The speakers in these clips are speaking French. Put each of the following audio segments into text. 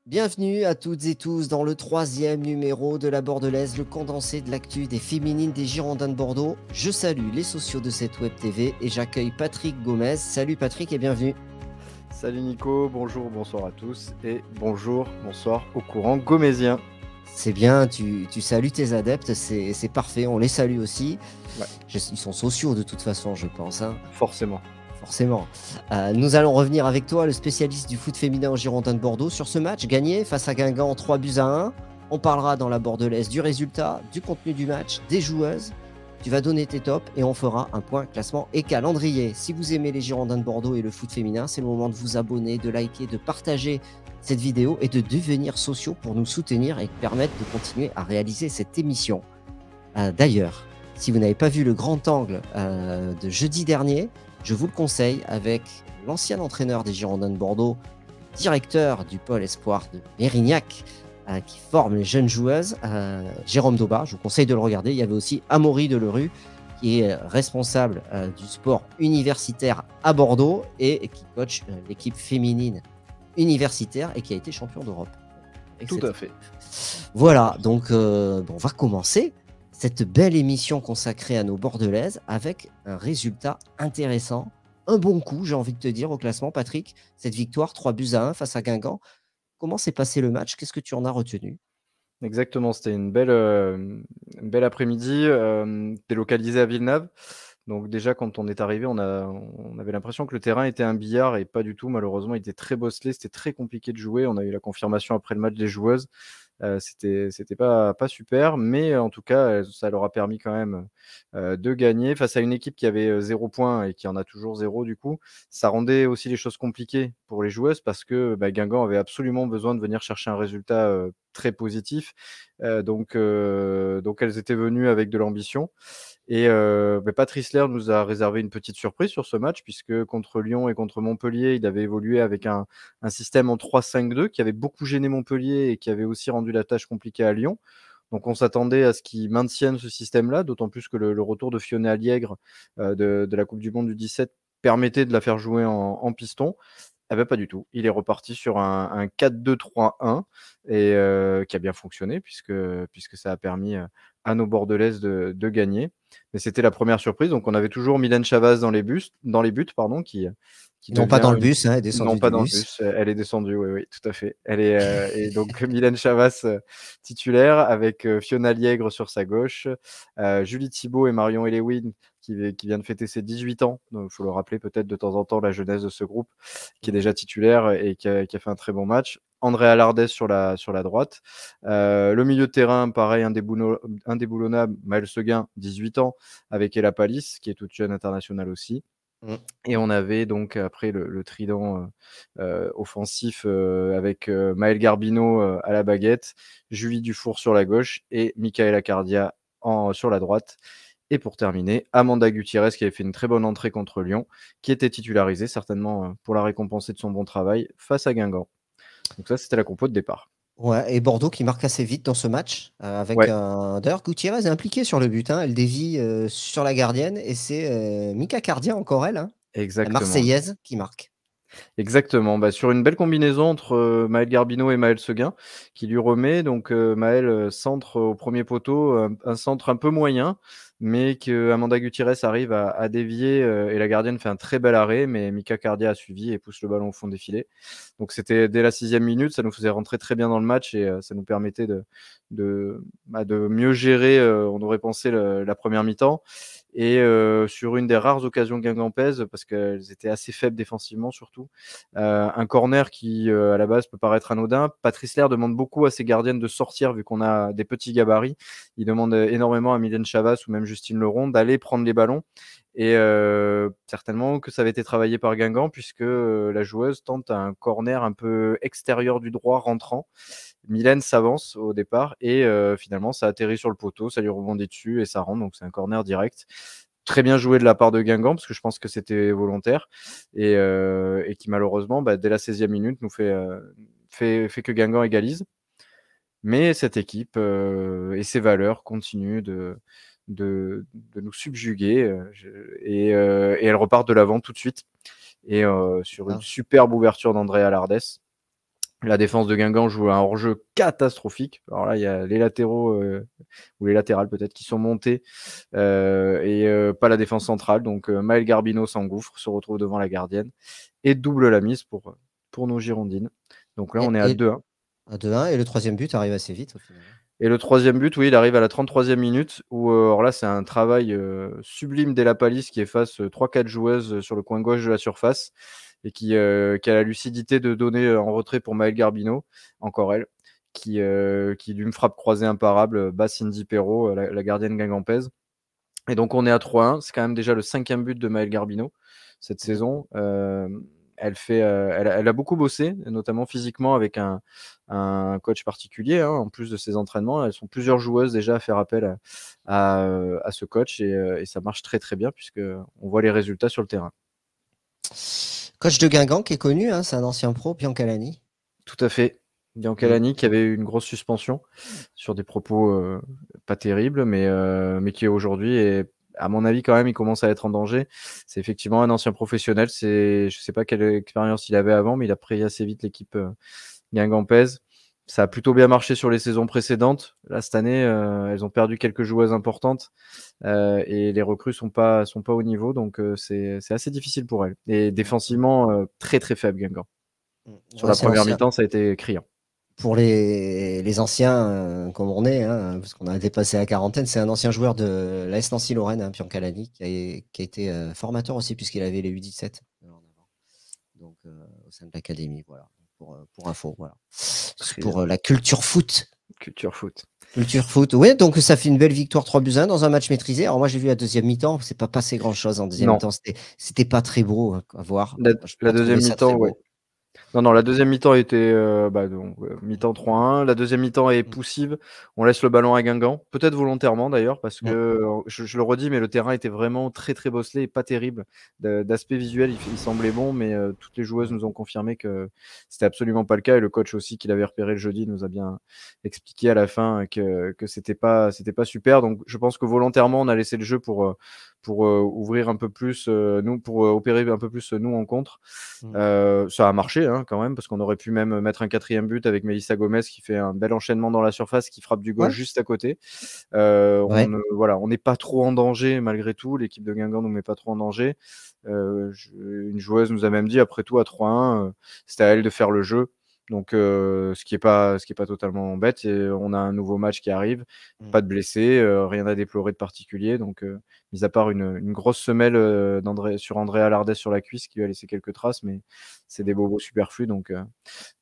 Bienvenue à toutes et tous dans le troisième numéro de la Bordelaise, le condensé de l'actu des féminines des Girondins de Bordeaux. Je salue les sociaux de cette web TV et j'accueille Patrick Gomez. Salut Patrick et bienvenue. Salut Nico, bonjour, bonsoir à tous et bonjour, bonsoir au courant gomésien. C'est bien, tu salues tes adeptes, c'est parfait, on les salue aussi. Ouais. Ils sont sociaux de toute façon, je pense. Forcément. Forcément. Nous allons revenir avec toi, le spécialiste du foot féminin aux Girondins de Bordeaux, sur ce match gagné face à Guingamp 3-1. On parlera dans la Bordelaise du résultat, du contenu du match, des joueuses. Tu vas donner tes tops et on fera un point classement et calendrier. Si vous aimez les Girondins de Bordeaux et le foot féminin, c'est le moment de vous abonner, de liker, de partager cette vidéo et de devenir sociaux pour nous soutenir et permettre de continuer à réaliser cette émission. D'ailleurs, si vous n'avez pas vu le grand angle de jeudi dernier, je vous le conseille avec l'ancien entraîneur des Girondins de Bordeaux, directeur du pôle espoir de Mérignac, qui forme les jeunes joueuses, Jérôme Daubat. Je vous conseille de le regarder. Il y avait aussi Amaury Delerue, qui est responsable du sport universitaire à Bordeaux et qui coach l'équipe féminine universitaire et qui a été champion d'Europe. Tout à fait. Voilà, donc on va commencer cette belle émission consacrée à nos Bordelaises avec un résultat intéressant, un bon coup, j'ai envie de te dire, au classement, Patrick. Cette victoire 3-1 face à Guingamp. Comment s'est passé le match? Qu'est-ce que tu en as retenu? Exactement, c'était une belle après-midi, délocalisé à Villeneuve. Donc déjà, quand on est arrivé, on avait l'impression que le terrain était un billard et pas du tout. Malheureusement, il était très bosselé, c'était très compliqué de jouer. On a eu la confirmation après le match des joueuses. C'était pas super, mais en tout cas, ça leur a permis quand même de gagner face à une équipe qui avait 0 points et qui en a toujours 0 du coup. Ça rendait aussi les choses compliquées pour les joueuses parce que Guingamp avait absolument besoin de venir chercher un résultat très positif. Donc elles étaient venues avec de l'ambition. Et Patrice Lerre nous a réservé une petite surprise sur ce match puisque contre Lyon et contre Montpellier, il avait évolué avec un système en 3-5-2 qui avait beaucoup gêné Montpellier et qui avait aussi rendu la tâche compliquée à Lyon. Donc on s'attendait à ce qu'il maintienne ce système-là, d'autant plus que le retour de Fiona Aliègre de la Coupe du monde du 17 permettait de la faire jouer en piston. Eh ben, pas du tout. Il est reparti sur un 4-2-3-1 et qui a bien fonctionné puisque ça a permis à nos Bordelaises de gagner. Mais c'était la première surprise. Donc on avait toujours Mylène Chavaz dans les buts, pardon, qui Non, pas devient dans le bus, elle est descendue non, pas du dans le bus. bus, elle est descendue, oui, oui, tout à fait. Elle est et donc Mylène Chavaz titulaire avec Fiona Liègre sur sa gauche, Julie Thibault et Marion Elewin qui vient de fêter ses 18 ans. Donc, il faut le rappeler peut-être de temps en temps, la jeunesse de ce groupe, qui est déjà titulaire et qui a fait un très bon match. Andrea Lardès sur la droite. Le milieu de terrain, pareil, indéboulonnable, Maëlle Seguin, 18 ans, avec Ella Palis, qui est toute jeune internationale aussi. Et on avait donc après le trident offensif avec Maëlle Garbino à la baguette, Julie Dufour sur la gauche et Michaela Cardia sur la droite. Et pour terminer, Amanda Gutiérrez qui avait fait une très bonne entrée contre Lyon, qui était titularisée certainement pour la récompenser de son bon travail face à Guingamp. Donc ça, c'était la compo de départ. Ouais, et Bordeaux qui marque assez vite dans ce match, avec Ouais, un. D'ailleurs, Gutiérrez est impliquée sur le but, elle dévie sur la gardienne, et c'est Mika Cardia, encore elle, la exactement. Marseillaise, qui marque. Exactement, sur une belle combinaison entre Maëlle Garbino et Maëlle Seguin qui lui remet donc Maëlle centre au premier poteau, un centre un peu moyen, mais que Amanda Gutiérrez arrive à dévier et la gardienne fait un très bel arrêt, mais Mika Cardia a suivi et pousse le ballon au fond des filets. Donc c'était dès la 6e minute, ça nous faisait rentrer très bien dans le match et ça nous permettait de mieux gérer, on aurait pensé la première mi-temps. Et sur une des rares occasions guingampaises, parce qu'elles étaient assez faibles défensivement surtout, un corner qui à la base peut paraître anodin. Patrice Lerre demande beaucoup à ses gardiennes de sortir vu qu'on a des petits gabarits. Il demande énormément à Mylène Chavas ou même Justine Leron d'aller prendre les ballons. Et certainement que ça avait été travaillé par Guingamp puisque la joueuse tente un corner un peu extérieur du droit rentrant. Mylène s'avance au départ et finalement ça atterrit sur le poteau, ça lui rebondit dessus et ça rentre, donc c'est un corner direct. Très bien joué de la part de Guingamp parce que je pense que c'était volontaire et qui malheureusement dès la 16e minute nous fait que Guingamp égalise. Mais cette équipe et ses valeurs continuent de nous subjuguer et elles repartent de l'avant tout de suite et sur une Ah. superbe ouverture d'Andrea Lardès La défense de Guingamp joue un hors-jeu catastrophique. Alors là, il y a les latéraux ou les latérales peut-être qui sont montés et pas la défense centrale. Donc Maël Garbino s'engouffre, se retrouve devant la gardienne et double la mise pour nos Girondines. Donc là, on est à 2-1. À 2-1, et le troisième but arrive assez vite au final. Et le troisième but, oui, il arrive à la 33e minute où alors là, c'est un travail sublime d'Ella Palis qui efface 3-4 joueuses sur le coin gauche de la surface et qui a la lucidité de donner en retrait pour Maël Garbino, encore elle, qui d'une frappe croisée imparable bat Cindy Perrault, la gardienne guingampaise. Et donc on est à 3-1, c'est quand même déjà le 5e but de Maël Garbino cette saison. Elle a beaucoup bossé, notamment physiquement avec un coach particulier, hein, en plus de ses entraînements. Elles sont plusieurs joueuses déjà à faire appel à ce coach et ça marche très très bien puisqu'on voit les résultats sur le terrain. Coach de Guingamp qui est connu, hein, c'est un ancien pro, Biancalani. Tout à fait. Biancalani qui avait eu une grosse suspension sur des propos pas terribles, mais qui aujourd'hui est, à mon avis, quand même, il commence à être en danger. C'est effectivement un ancien professionnel. Je ne sais pas quelle expérience il avait avant, mais il a pris assez vite l'équipe guingampaise. Ça a plutôt bien marché sur les saisons précédentes. Là, cette année, elles ont perdu quelques joueuses importantes et les recrues sont pas au niveau, donc c'est assez difficile pour elles. Et défensivement, très très faible Guingamp. Sur la première mi-temps, ça a été criant. Pour les anciens comme on est, hein, parce qu'on a dépassé la quarantaine, c'est un ancien joueur de l'AS Nancy-Lorraine, hein, Biancalani, qui a été formateur aussi, puisqu'il avait les U17 donc au sein de l'académie, voilà, pour info, voilà. Pour la culture foot. Culture foot. Culture foot, oui, donc ça fait une belle victoire 3-1 dans un match maîtrisé. Alors moi j'ai vu la deuxième mi-temps, c'est pas passé grand-chose en deuxième mi-temps, c'était pas très beau à voir. La deuxième mi-temps, ouais. Non, la deuxième mi-temps était mi-temps 3-1. La deuxième mi-temps est poussive. On laisse le ballon à Guingamp, peut-être volontairement d'ailleurs, parce que je le redis, mais le terrain était vraiment très très bosselé et pas terrible. D'aspect visuel, il semblait bon, mais toutes les joueuses nous ont confirmé que c'était absolument pas le cas. Et le coach aussi, qui l'avait repéré le jeudi, nous a bien expliqué à la fin que c'était pas super. Donc je pense que volontairement, on a laissé le jeu pour ouvrir un peu plus, pour opérer un peu plus nous en contre. Ça a marché hein, quand même, parce qu'on aurait pu même mettre un 4e but avec Melissa Gomez qui fait un bel enchaînement dans la surface, qui frappe du gauche juste à côté. On n'est pas trop en danger malgré tout. L'équipe de Guingamp nous met pas trop en danger. Une joueuse nous a même dit après tout à 3-1, c'était à elle de faire le jeu. Donc, ce qui est pas totalement bête. Et on a un nouveau match qui arrive, pas de blessés, rien à déplorer de particulier. Donc, mis à part une grosse semelle sur Andrea Lardès sur la cuisse qui lui a laissé quelques traces, mais c'est des bobos superflus. Donc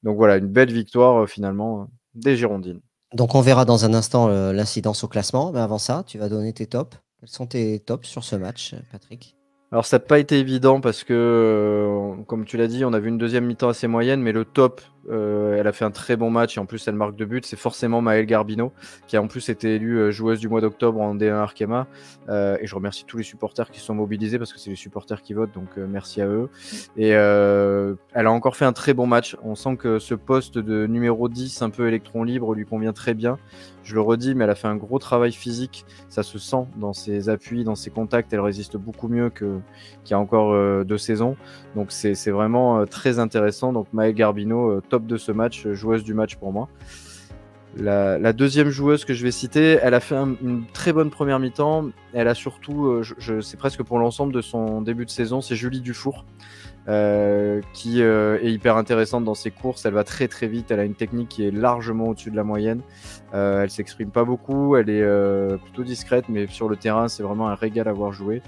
voilà, une belle victoire finalement des Girondines. Donc on verra dans un instant l'incidence au classement, mais avant ça, tu vas donner tes tops. Quels sont tes tops sur ce match, Patrick ? Alors ça n'a pas été évident parce que, comme tu l'as dit, on a vu une deuxième mi-temps assez moyenne, mais le top, elle a fait un très bon match et en plus elle marque 2 buts, c'est forcément Maël Garbino, qui a en plus été élue joueuse du mois d'octobre en D1 Arkema. Et je remercie tous les supporters qui se sont mobilisés parce que c'est les supporters qui votent, donc merci à eux. Et elle a encore fait un très bon match. On sent que ce poste de numéro 10, un peu électron libre, lui convient très bien. Je le redis, mais elle a fait un gros travail physique. Ça se sent dans ses appuis, dans ses contacts. Elle résiste beaucoup mieux qu'il y a encore 2 saisons. Donc c'est vraiment très intéressant. Donc Maël Garbino, top de ce match, joueuse du match pour moi. La deuxième joueuse que je vais citer, elle a fait une très bonne première mi-temps. Elle a surtout, c'est presque pour l'ensemble de son début de saison, c'est Julie Dufour. Qui est hyper intéressante dans ses courses. Elle va très très vite, elle a une technique qui est largement au-dessus de la moyenne. Elle s'exprime pas beaucoup, elle est plutôt discrète, mais sur le terrain c'est vraiment un régal à voir jouer.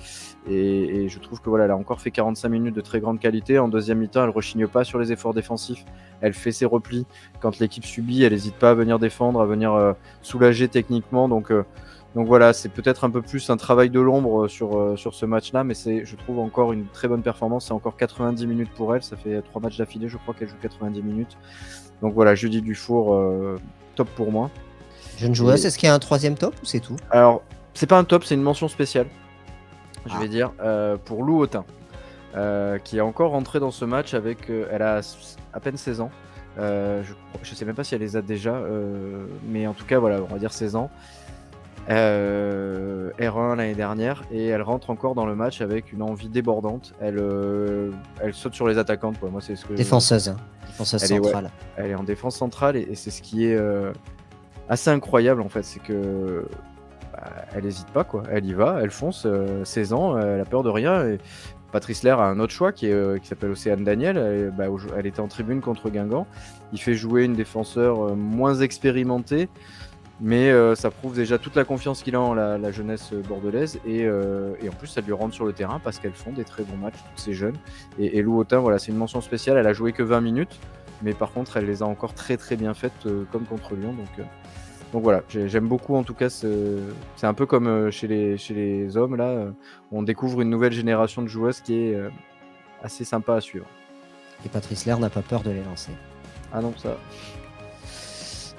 Et je trouve que voilà, elle a encore fait 45 minutes de très grande qualité. En deuxième mi-temps, elle rechigne pas sur les efforts défensifs, elle fait ses replis. Quand l'équipe subit, elle n'hésite pas à venir défendre, à venir soulager techniquement. Donc voilà, c'est peut-être un peu plus un travail de l'ombre sur ce match-là, mais c'est, je trouve, encore une très bonne performance. C'est encore 90 minutes pour elle. Ça fait 3 matchs d'affilée, je crois qu'elle joue 90 minutes. Donc voilà, Julie Dufour, top pour moi. Jeune joueuse, est-ce qu'il y a un 3e top ou c'est tout ? Alors, c'est pas un top, c'est une mention spéciale, je vais dire, pour Lou Autin, qui est encore rentrée dans ce match avec... elle a à peine 16 ans. Je sais même pas si elle les a déjà, mais en tout cas, voilà, on va dire 16 ans. R1 l'année dernière, et elle rentre encore dans le match avec une envie débordante. Elle saute sur les attaquantes, quoi. Moi, c'est ce que Défenseuse, hein. Défenseuse elle est, ouais, centrale. elle est en défense centrale, et c'est ce qui est assez incroyable en fait, c'est que elle hésite pas, quoi. Elle y va, elle fonce. 16 ans, elle a peur de rien. Et Patrice Lair a un autre choix qui s'appelle Océane Daniel. Elle était en tribune contre Guingamp. Il fait jouer une défenseur moins expérimentée, mais ça prouve déjà toute la confiance qu'il a en la jeunesse bordelaise, et en plus ça lui rentre sur le terrain parce qu'elles font des très bons matchs, toutes ces jeunes. Et Lou Autain, voilà, c'est une mention spéciale. Elle a joué que 20 minutes, mais par contre elle les a encore très très bien faites, comme contre Lyon. Donc voilà, j'aime beaucoup en tout cas. C'est un peu comme chez les hommes là, on découvre une nouvelle génération de joueuses qui est assez sympa à suivre. Et Patrice Lair n'a pas peur de les lancer. Ah non, ça.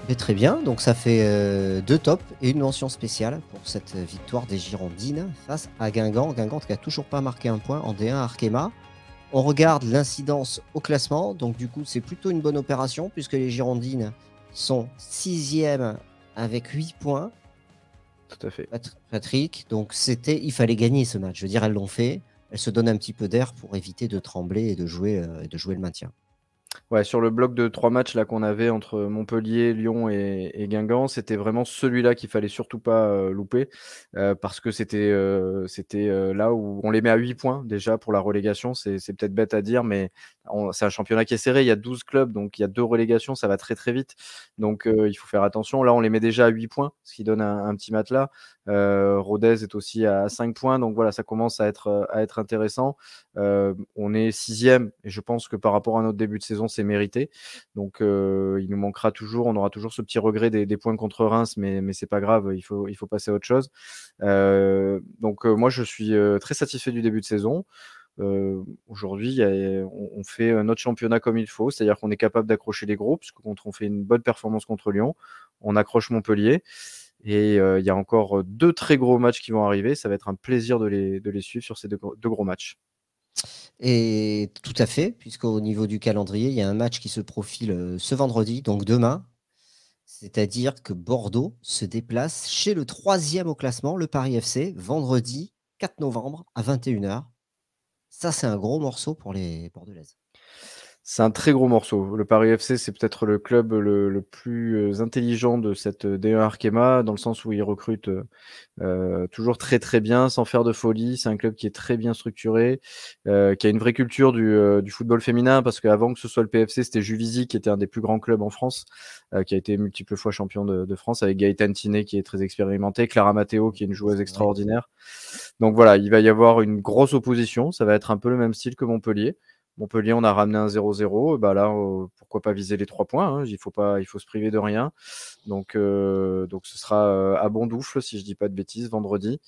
Mais très bien, donc ça fait 2 tops et une mention spéciale pour cette victoire des Girondines face à Guingamp. Guingamp qui n'a toujours pas marqué un point en D1 à Arkema. On regarde l'incidence au classement, donc du coup c'est plutôt une bonne opération puisque les Girondines sont 6e avec 8 points. Tout à fait. Patrick, donc il fallait gagner ce match. Je veux dire, elles l'ont fait. Elles se donnent un petit peu d'air pour éviter de trembler et de jouer le maintien. Ouais, sur le bloc de 3 matchs là qu'on avait entre Montpellier, Lyon et Guingamp, c'était vraiment celui-là qu'il fallait surtout pas louper, parce que c'était là où on les met à 8 points déjà pour la relégation. C'est peut-être bête à dire, mais c'est un championnat qui est serré. Il y a 12 clubs, donc il y a 2 relégations, ça va très très vite. Donc il faut faire attention. Là, on les met déjà à 8 points, ce qui donne un petit matelas. Rodez est aussi à 5 points, donc voilà, ça commence à être intéressant. On est 6e, et je pense que par rapport à notre début de saison, c'est mérité. Donc il nous manquera toujours, on aura toujours ce petit regret des points contre Reims, mais c'est pas grave, il faut passer à autre chose. Donc moi je suis très satisfait du début de saison. Aujourd'hui, on fait notre championnat comme il faut, c'est-à-dire qu'on est capable d'accrocher les gros, parce qu'on fait une bonne performance contre Lyon, on accroche Montpellier, et il y a encore 2 très gros matchs qui vont arriver. Ça va être un plaisir de les suivre sur ces deux gros matchs. Et tout à fait, puisqu'au niveau du calendrier, il y a un match qui se profile ce vendredi, donc demain. C'est-à-dire que Bordeaux se déplace chez le 3e au classement, le Paris FC, vendredi 4 novembre à 21h. Ça, c'est un gros morceau pour les Bordelaises. C'est un très gros morceau. Le Paris FC, c'est peut-être le club le plus intelligent de cette D1 Arkema, dans le sens où il recrute toujours très très bien, sans faire de folie. C'est un club qui est très bien structuré, qui a une vraie culture du football féminin, parce qu'avant que ce soit le PFC, c'était Juvisy qui était un des plus grands clubs en France, qui a été multiples fois champion de France, avec Gaëtan Tinet qui est très expérimenté, Clara Matteo qui est une joueuse extraordinaire. Donc voilà, il va y avoir une grosse opposition. Ça va être un peu le même style que Montpellier. Montpellier, on a ramené un 0-0. Bah là, pourquoi pas viser les 3 points, hein. Il faut se priver de rien. Donc ce sera à Bondoufle, si je dis pas de bêtises, vendredi.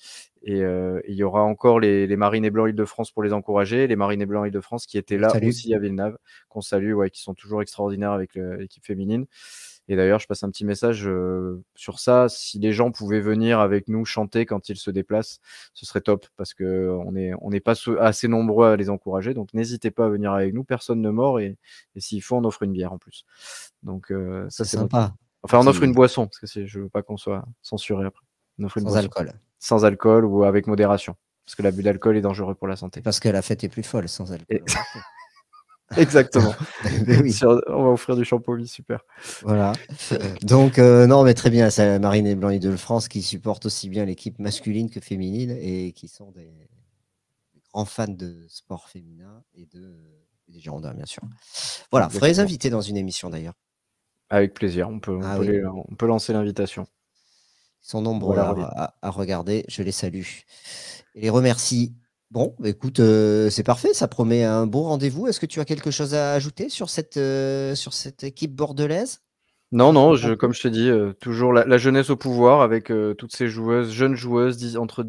Et il y aura encore les Marines et Blancs Île-de-France pour les encourager. Les Marines et Blancs Île-de-France qui étaient là aussi à Villeneuve, qu'on salue, ouais, qui sont toujours extraordinaires avec l'équipe féminine. Et d'ailleurs, je passe un petit message sur ça. Si les gens pouvaient venir avec nous chanter quand ils se déplacent, ce serait top, parce qu'on n'est pas assez nombreux à les encourager. Donc n'hésitez pas à venir avec nous, personne ne mord, et s'il faut, on offre une bière en plus. Donc ça, c'est sympa. Enfin, on offre une boisson, parce que je veux pas qu'on soit censuré après. On offre une boisson. Alcool. Sans alcool ou avec modération, parce que l'abus d'alcool est dangereux pour la santé. Parce que la fête est plus folle sans alcool. Exactement. Oui. On va offrir du champomis, super. Voilà. Donc, non, mais très bien, c'est la Marine et Blanc Île-de-France qui supportent aussi bien l'équipe masculine que féminine, et qui sont des grands fans de sport féminin et des Girondins, bien sûr. Voilà, il faudrait les inviter dans une émission d'ailleurs. Avec plaisir, on peut lancer l'invitation. Ils sont nombreux à regarder, je les salue et les remercie. Bon, écoute, c'est parfait, ça promet un bon rendez-vous. Est-ce que tu as quelque chose à ajouter sur cette équipe bordelaise? Non, comme je te dis, toujours la jeunesse au pouvoir, avec toutes ces jeunes joueuses entre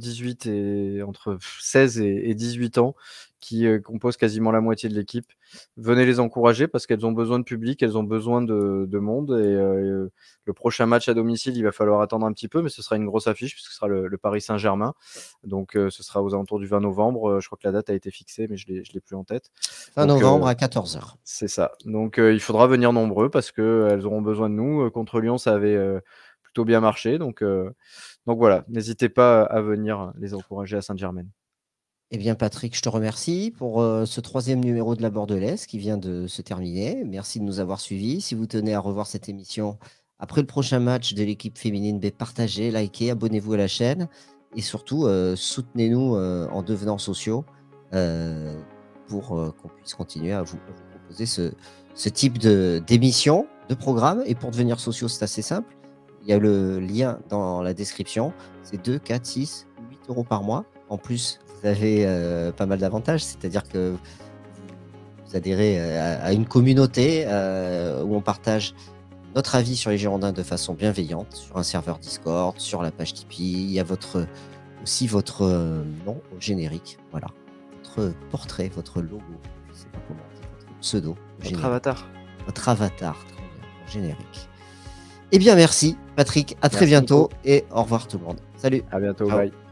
16 et 18 ans, qui composent quasiment la moitié de l'équipe. Venez les encourager, parce qu'elles ont besoin de public, elles ont besoin de monde, et le prochain match à domicile, il va falloir attendre un petit peu, mais ce sera une grosse affiche, puisque ce sera le Paris Saint-Germain. Donc ce sera aux alentours du 20 novembre. Je crois que la date a été fixée, mais je l'ai plus en tête. 20 novembre à 14h. C'est ça. Donc il faudra venir nombreux, parce qu'elles auront besoin de nous. Contre Lyon, ça avait plutôt bien marché. Donc voilà, n'hésitez pas à venir les encourager à Saint-Germain. Eh bien, Patrick, je te remercie pour ce 3e numéro de la Bordelaise qui vient de se terminer. Merci de nous avoir suivis. Si vous tenez à revoir cette émission après le prochain match de l'équipe féminine B, partagez, likez, abonnez-vous à la chaîne et surtout soutenez-nous en devenant sociaux pour qu'on puisse continuer à vous proposer ce type d'émission, de programme. Et pour devenir sociaux, c'est assez simple. Il y a le lien dans la description. C'est 2, 4, 6, 8 euros par mois. En plus, vous avez pas mal d'avantages, c'est-à-dire que vous adhérez à une communauté où on partage notre avis sur les Girondins de façon bienveillante, sur un serveur Discord, sur la page Tipeee. Il y a aussi votre nom au générique, voilà, votre portrait, votre logo, je ne sais pas comment dire, votre pseudo, Votre avatar. Votre avatar, très bien, au générique. Eh bien, merci Patrick, à très Merci, bientôt Nico. et au revoir tout le monde. Salut. À bientôt, Ciao. bye.